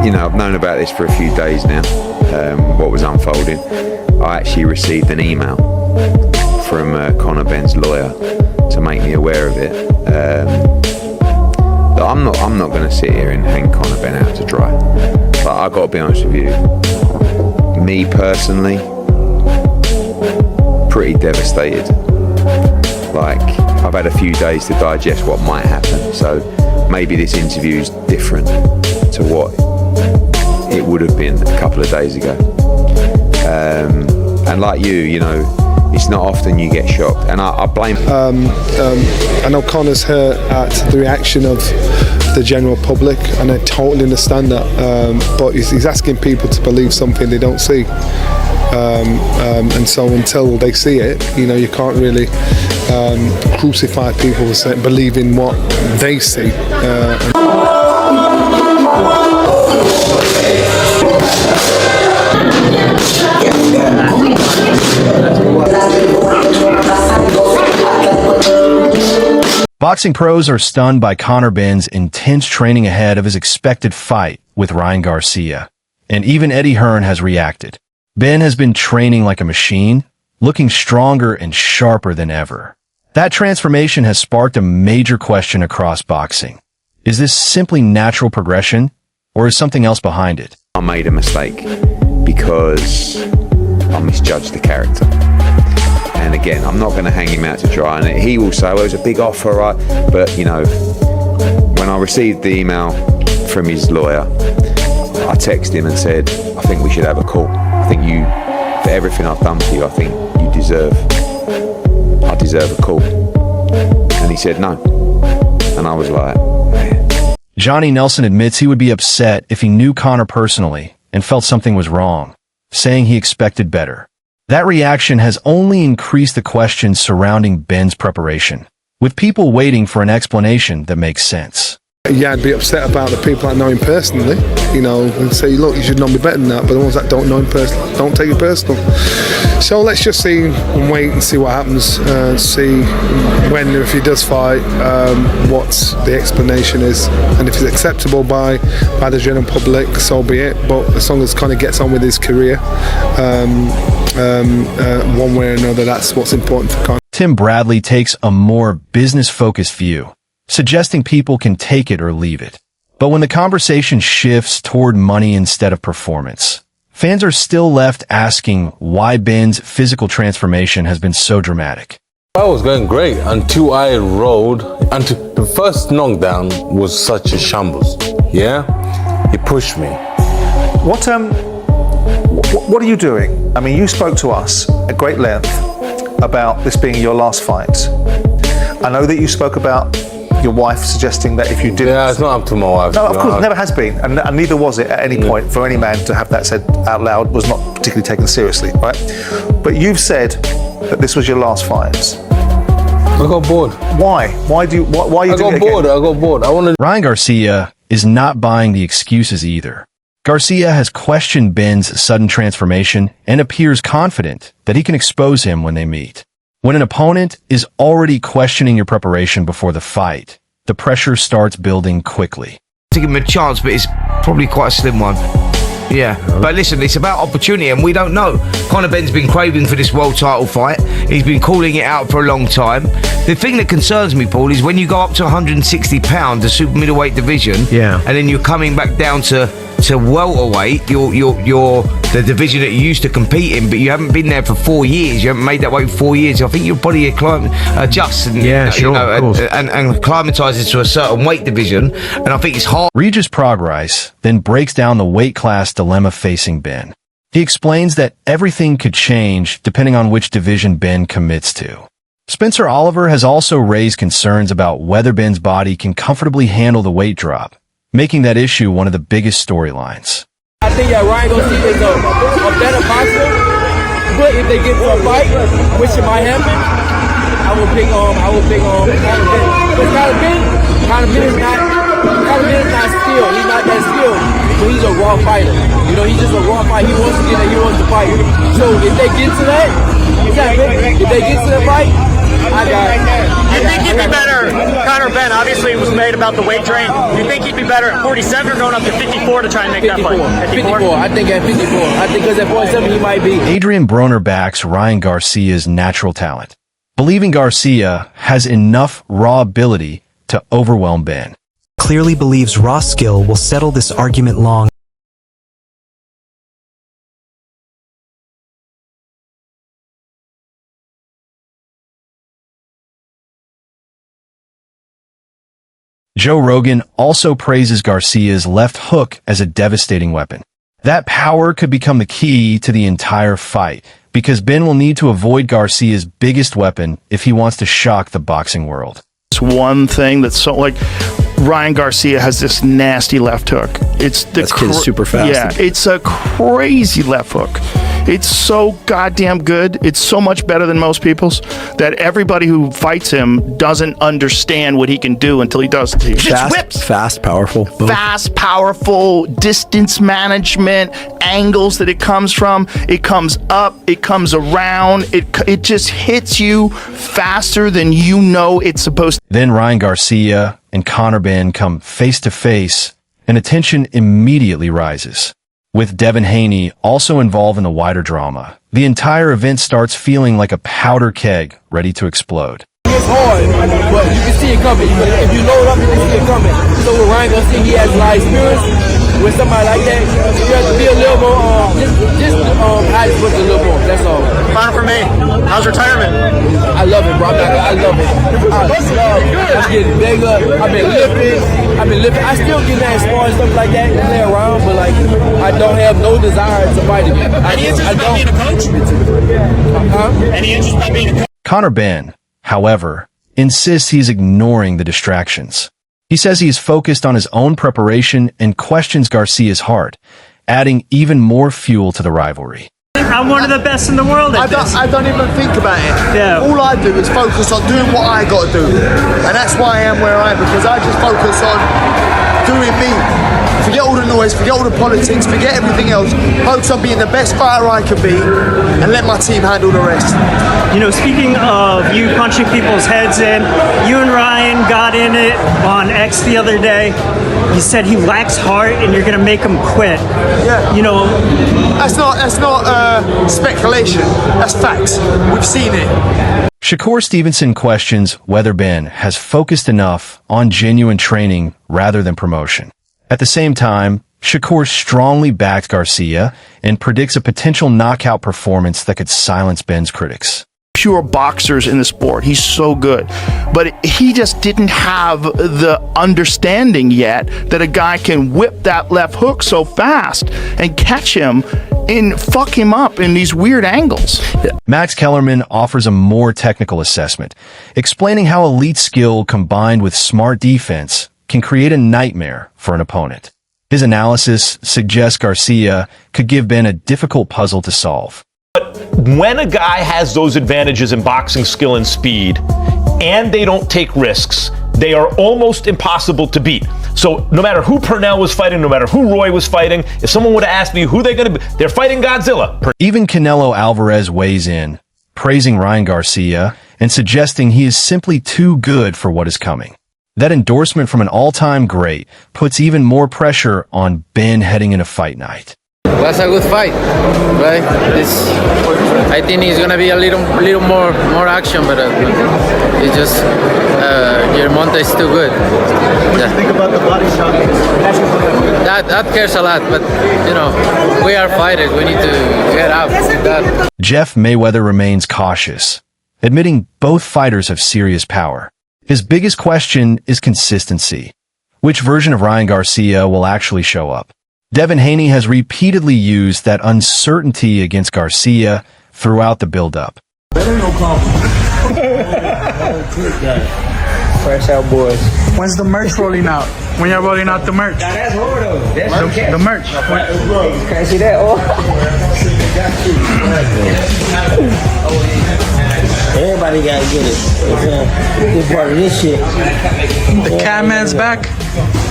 you know, I've known about this for a few days now, what was unfolding. I actually received an email from Conor Benn's lawyer to make me aware of it. I'm not going to sit here and hang Conor Benn out to dry. But I got to be honest with you, me personally, pretty devastated. Like, I've had a few days to digest what might happen, so maybe this interview is different to what it would have been a couple of days ago. And like you know, it's not often you get shocked, and I blame. I know Conor's hurt at the reaction of the general public, and I totally understand that. But he's asking people to believe something they don't see, and so until they see it, you know, you can't really crucify people for believing what they see. Boxing pros are stunned by Conor Benn's intense training ahead of his expected fight with Ryan Garcia. And even Eddie Hearn has reacted. Benn has been training like a machine, looking stronger and sharper than ever. That transformation has sparked a major question across boxing. Is this simply natural progression, or is something else behind it? I made a mistake because I misjudged the character. And again, I'm not going to hang him out to dry, and he will say, well, it was a big offer, right? But, you know, when I received the email from his lawyer, I texted him and said, I think we should have a call. I think you, for everything I've done for you, I think I deserve a call. And he said no. And I was like, man. Johnny Nelson admits he would be upset if he knew Conor personally and felt something was wrong, saying he expected better. That reaction has only increased the questions surrounding Benn's preparation, with people waiting for an explanation that makes sense. Yeah, I'd be upset about the people that know him personally, you know, and say, look, you should know me better than that, but the ones that don't know him personally, don't take it personal. So let's just see and wait and see what happens, see when, if he does fight, what the explanation is, and if it's acceptable by the general public, so be it, but as long as Conor gets on with his career, one way or another, that's what's important for Conor. Tim Bradley takes a more business-focused view, suggesting people can take it or leave it. But when the conversation shifts toward money instead of performance, fans are still left asking why Benn's physical transformation has been so dramatic. I was going great until I rode, until the first knockdown was such a shambles. Yeah? He pushed me. What are you doing? I mean, you spoke to us at great length about this being your last fight. I know that you spoke about your wife suggesting that if you didn't... Yeah, it's not up to my wife. No, of course, never has been, and neither was it at any point for any man to have that said out loud was not particularly taken seriously, right? But you've said that this was your last fight. I got bored. Why? Why are you doing it again? I got bored. Ryan Garcia is not buying the excuses either. Garcia has questioned Benn's sudden transformation and appears confident that he can expose him when they meet. When an opponent is already questioning your preparation before the fight, the pressure starts building quickly. To give him a chance, but it's probably quite a slim one. Yeah, but listen, it's about opportunity, and we don't know. Conor Benn's been craving for this world title fight. He's been calling it out for a long time. The thing that concerns me, Paul, is when you go up to 160 pounds, the super middleweight division, and then you're coming back down to welterweight, you're the division that you used to compete in, but you haven't been there for 4 years. You haven't made that weight for 4 years. I think your body adjusts and and acclimatizes to a certain weight division, and I think it's hard. Regis Progrise then breaks down the weight class dilemma facing Benn. He explains that everything could change depending on which division Benn commits to. Spencer Oliver has also raised concerns about whether Benn's body can comfortably handle the weight drop, making that issue one of the biggest storylines. I think Ryan Garcia is a better boxer, but if they get to a fight, which it might happen, I will pick Conor Benn. But Conor Benn is not skilled. He's not that skilled, but he's a raw fighter. You know, he's just a raw fighter. He wants to get there. He wants to fight. So if they get to that, if they get to that fight, I got you think he'd be better? Conor Benn obviously was made about the weight drain. You think he'd be better at 47 or going up to 54 to try and make 54. that fight? 54. I think at 54. I think because at 47 he might be. Adrien Broner backs Ryan Garcia's natural talent, believing Garcia has enough raw ability to overwhelm Benn. Clearly believes raw skill will settle this argument long. Joe Rogan also praises Garcia's left hook as a devastating weapon. That power could become the key to the entire fight, because Benn will need to avoid Garcia's biggest weapon if he wants to shock the boxing world. It's one thing that's so, like, Ryan Garcia has this nasty left hook. It's the kid's super fast. Yeah, it's a crazy left hook. It's so goddamn good. It's so much better than most people's that everybody who fights him doesn't understand what he can do until he does. He just whips. Fast, powerful. Both. Fast, powerful, distance management, angles that it comes from. It comes up, it comes around. It just hits you faster than you know it's supposed to. Then Ryan Garcia and Conor Benn come face to face, and attention immediately rises. With Devin Haney also involved in the wider drama, the entire event starts feeling like a powder keg ready to explode. It's hard, but you can see it coming. If you load up, you can see it coming. So with Ryan Garcia, he has a lot of experience. With somebody like that, you have to be a little more, just hide his foot a little more. That's all. Final for me. How's retirement? I love it, bro. I love it. I'm getting bigger. I've been lifting. I still get that spar and stuff like that, play around, but like I don't have no desire to fight again. Any interest in being a coach? Any interest in being a coach? Conor Benn, however, insists he's ignoring the distractions. He says he is focused on his own preparation and questions Garcia's heart, adding even more fuel to the rivalry. I'm one of the best in the world at this. I don't even think about it. Yeah. All I do is focus on doing what I got to do. And that's why I am where I am, because I just focus on doing me. Forget all the noise, forget all the politics, forget everything else. Focus on being the best fighter I can be and let my team handle the rest. You know, speaking of you punching people's heads in, you and Ryan got in it on X the other day. You said he lacks heart and you're going to make him quit. Yeah. You know, That's not speculation. That's facts. We've seen it. Shakur Stevenson questions whether Benn has focused enough on genuine training rather than promotion. At the same time, Shakur strongly backed Garcia and predicts a potential knockout performance that could silence Benn's critics. Pure boxers in the sport. He's so good. But he just didn't have the understanding yet that a guy can whip that left hook so fast and catch him and fuck him up in these weird angles. Max Kellerman offers a more technical assessment, explaining how elite skill combined with smart defense can create a nightmare for an opponent. His analysis suggests Garcia could give Benn a difficult puzzle to solve. When a guy has those advantages in boxing skill and speed, and they don't take risks, they are almost impossible to beat. So no matter who Purnell was fighting, no matter who Roy was fighting, if someone would have asked me who they're going to be, they're fighting Godzilla. Even Canelo Alvarez weighs in, praising Ryan Garcia and suggesting he is simply too good for what is coming. That endorsement from an all-time great puts even more pressure on Benn heading into fight night. That's a good fight, right? I think it's gonna be a little more action, but it's just your Monta is too good. What do you think about the body shot? That cares a lot, but you know, we are fighters. We need to get out with that. Jeff Mayweather remains cautious, admitting both fighters have serious power. His biggest question is consistency. Which version of Ryan Garcia will actually show up? Devin Haney has repeatedly used that uncertainty against Garcia throughout the build-up. Fresh out boys. When's the merch rolling out? When y'all rolling out the merch? That's horrible. The merch. Can't see that. Everybody gotta get it. It's part of this shit. The can man's back.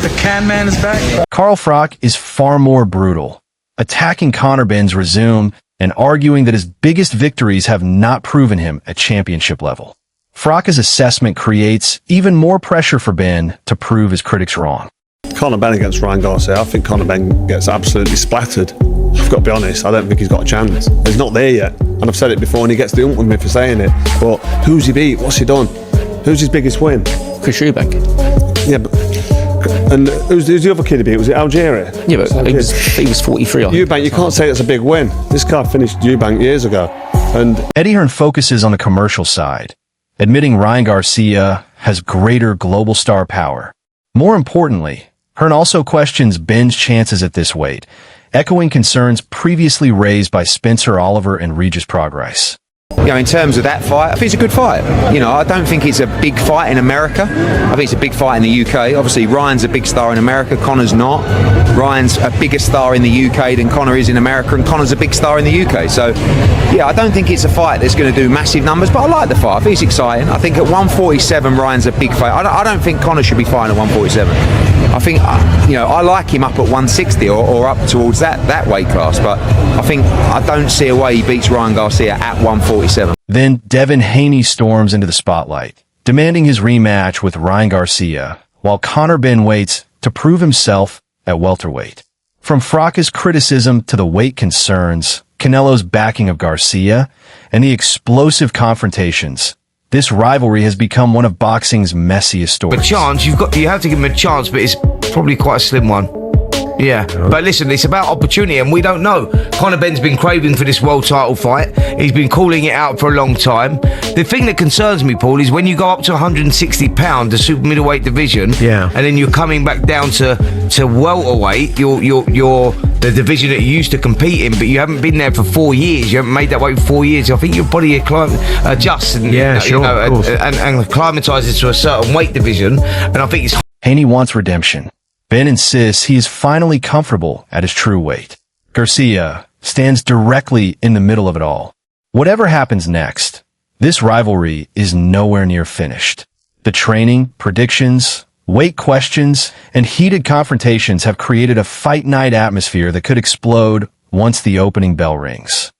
The can man is back. Carl Froch is far more brutal, attacking Conor Benn's resume and arguing that his biggest victories have not proven him at championship level. Froch's assessment creates even more pressure for Benn to prove his critics wrong. Conor Benn against Ryan Garcia, I think Conor Benn gets absolutely splattered. I've got to be honest, I don't think he's got a chance. He's not there yet, and I've said it before, and he gets the ump with me for saying it. But who's he beat? What's he done? Who's his biggest win? Chris Eubank. Yeah, but and who's the other kid he beat? Was it Algeria? Yeah, but he was 43. Eubank, you can't say it's a big win. This guy finished Eubank years ago. And Eddie Hearn focuses on the commercial side, admitting Ryan Garcia has greater global star power. More importantly, Hearn also questions Benn's chances at this weight, echoing concerns previously raised by Spencer Oliver and Regis Prograis. You know, in terms of that fight, I think it's a good fight. You know, I don't think it's a big fight in America. I think it's a big fight in the UK. Obviously, Ryan's a big star in America. Conor's not. Ryan's a bigger star in the UK than Conor is in America, and Conor's a big star in the UK. So, yeah, I don't think it's a fight that's going to do massive numbers, but I like the fight. I think it's exciting. I think at 147, Ryan's a big fight. I don't think Conor should be fighting at 147. I think, you know, I like him up at 160 or up towards that weight class, but I don't see a way he beats Ryan Garcia at 147. Then Devin Haney storms into the spotlight, demanding his rematch with Ryan Garcia, while Conor Benn waits to prove himself at welterweight. From Froch's criticism to the weight concerns, Canelo's backing of Garcia, and the explosive confrontations, this rivalry has become one of boxing's messiest stories. A chance, you have to give him a chance, but it's probably quite a slim one. Yeah, but listen, it's about opportunity, and we don't know. Conor Benn's been craving for this world title fight. He's been calling it out for a long time. The thing that concerns me, Paul, is when you go up to 160 pound, the super middleweight division, and then you're coming back down to welterweight. You're the division that you used to compete in, but you haven't been there for 4 years. You haven't made that weight for 4 years. I think your body adjusts and and acclimatizes to a certain weight division. And I think it's Haney wants redemption. Benn insists he is finally comfortable at his true weight. Garcia stands directly in the middle of it all. Whatever happens next, this rivalry is nowhere near finished. The training, predictions, weight questions, and heated confrontations have created a fight night atmosphere that could explode once the opening bell rings.